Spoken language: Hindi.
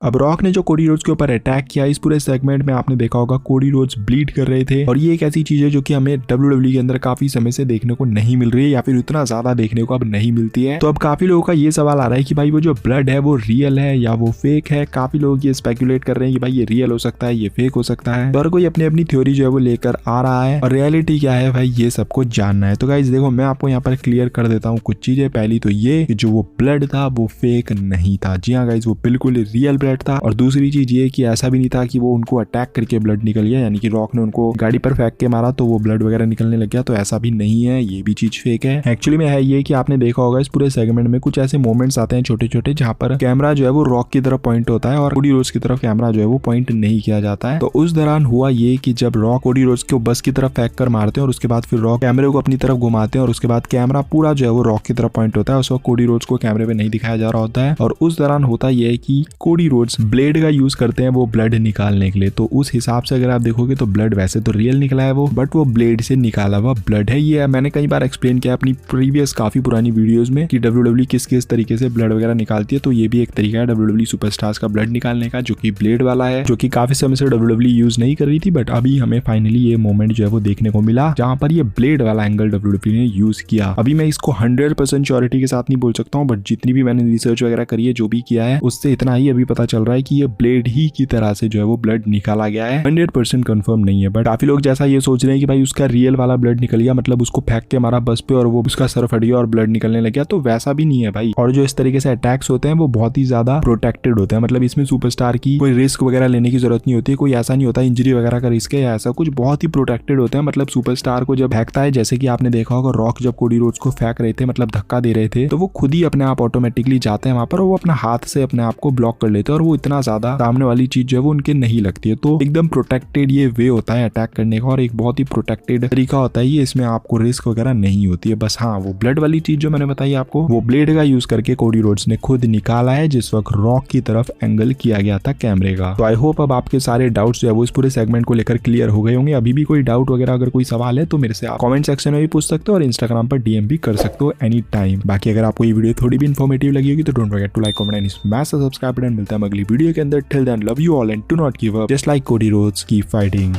अब रॉक ने जो कोडी रोड्स के ऊपर अटैक किया, इस पूरे सेगमेंट में आपने देखा होगा कोडी रोड्स ब्लीड कर रहे थे और ये एक ऐसी चीज है जो कि हमें WWE के अंदर काफी समय से देखने को नहीं मिल रही है या फिर उतना ज्यादा देखने को अब नहीं मिलती है। तो अब काफी लोगों का ये सवाल आ रहा है कि भाई वो जो ब्लड है वो रियल है या वो फेक है। काफी लोग ये स्पेकुलेट कर रहे हैं कि भाई ये रियल हो सकता है, ये फेक हो सकता है। तो हर कोई अपनी अपनी थ्योरी जो है वो लेकर आ रहा है और रियलिटी क्या है भाई ये सबको जानना है। तो गाइस देखो मैं आपको यहाँ पर क्लियर कर देता हूँ कुछ चीजें। पहली तो ये कि जो वो ब्लड था वो फेक नहीं था। जी हाँ गाइस, वो बिल्कुल रियल ब्लड था। और दूसरी चीज ये कि ऐसा भी नहीं था कि वो उनको अटैक करके ब्लड निकल गया, यानी कि रॉक ने उनको गाड़ी पर फेंक के मारा तो वो ब्लड वगैरह निकलने लग गया। तो ऐसा भी नहीं है, ये भी चीज फेक है। एक्चुअली में है ये कि आपने देखा होगा इस पूरे सेगमेंट में कुछ ऐसे मोमेंट्स आते हैं छोटे छोटे जहां पर कैमरा जो है वो रॉक की तरफ पॉइंट होता है और कोडी रोड्स की तरफ कैमरा जो है वो पॉइंट नहीं किया जाता है। तो उस दौरान हुआ ये कि जब रॉक कोडी रोड्स को बस की तरफ फेंक कर मारते हैं और उसके बाद फिर रॉक कैमरे को अपनी तरफ घुमाते हैं और उसके बाद कैमरा पूरा जो है वो रॉक की तरफ पॉइंट होता है। उस वक्त कोडी रोड्स को कैमरे पे नहीं दिखाया जा रहा होता है और उस दौरान होता यह है कि कोडी रोड्स ब्लेड का यूज करते हैं वो ब्लड निकालने के लिए। तो उस हिसाब से अगर आप देखोगे तो ब्लड वैसे तो रियल निकला है वो, बट वो ब्लेड से निकाला हुआ ब्लड है। ये मैंने कई बार एक्सप्लेन किया अपनी प्रीवियस काफी पुरानी वीडियोस में कि WWE किस तरीके से ब्लड वगैरह निकालती है। तो ये भी एक तरीका है WWE सुपरस्टार्स का ब्लड निकालने का, जो कि ब्लेड वाला है, जो कि काफी समय से WWE यूज नहीं कर रही थी। बट अभी हमें फाइनली ये मोमेंट जो है वो देखने को मिला जहां पर ये ब्लेड वाला एंगल WWE ने यूज किया। अभी मैं इसको 100% श्योरिटी के साथ नहीं बोल सकता हूँ, बट जितनी भी मैंने रिसर्च वगैरह करी है, जो भी किया है, उससे इतना ही अभी पता चल रहा है कि ये ब्लेड ही की तरह से जो है वो ब्लड निकाला गया है। 100% कंफर्म नहीं है, बट काफी लोग जैसा ये सोच रहे हैं कि भाई उसका रियल वाला ब्लड निकल गया, मतलब उसको फेंक के मारा बस पे और वो उसका सर फट गया और ब्लड निकलने लग गया। तो वैसा भी नहीं है भाई। और जो इस तरीके से अटैक्स होते हैं वो बहुत ही ज्यादा प्रोटेक्टेड होते हैं, मतलब इसमें सुपरस्टार की कोई रिस्क वगैरह लेने की जरूरत नहीं होती है। कोई ऐसा नहीं होता इंजरी वगैरह का रिस्क है या ऐसा कुछ, बहुत ही प्रोटेक्टेड होते हैं। मतलब सुपरस्टार को जब फेंकता है, जैसे कि आपने देखा होगा रॉक जब कोडी रोड्स को फेंक रहे थे, मतलब धक्का दे रहे थे, तो वो खुद ही अपने आप ऑटोमेटिकली जाते हैं वहां पर और वो अपना हाथ से अपने आप को ब्लॉक कर लेते हैं और वो इतना ज्यादा सामने वाली चीज जो है वो उनके नहीं लगती है। तो एकदम प्रोटेक्टेड ये वे होता है अटैक करने का और एक बहुत ही प्रोटेक्टेड तरीका होता है ये। इसमें आपको रिस्क वगैरह नहीं होती है। बस हाँ, वो ब्लड वाली चीज जो मैंने बताई आपको, वो ब्लेड का यूज करके कोडी रोड्स ने खुद निकाला है जिस वक्त रॉक की तरफ एंगल किया गया था कैमरे का। तो आई होप अब आपके सारे डाउट्स जो है वो इस पूरे सेगमेंट को लेकर क्लियर हो गए होंगे। अभी भी कोई डाउट वगैरह अगर कोई सवाल है तो मेरे से आप कमेंट सेक्शन में भी पूछ सकते हो और इंस्टाग्राम पर DM भी कर सकते हो एनी टाइम। बाकी अगर आपको ये वीडियो थोड़ी भी इन्फॉर्मेटिव लगी होगी तो don't forget to like, comment and smash the subscribe button. मिलता है अगली वीडियो के अंदर। Till then love you all and do not give up, just like Cody Rhodes, keep fighting.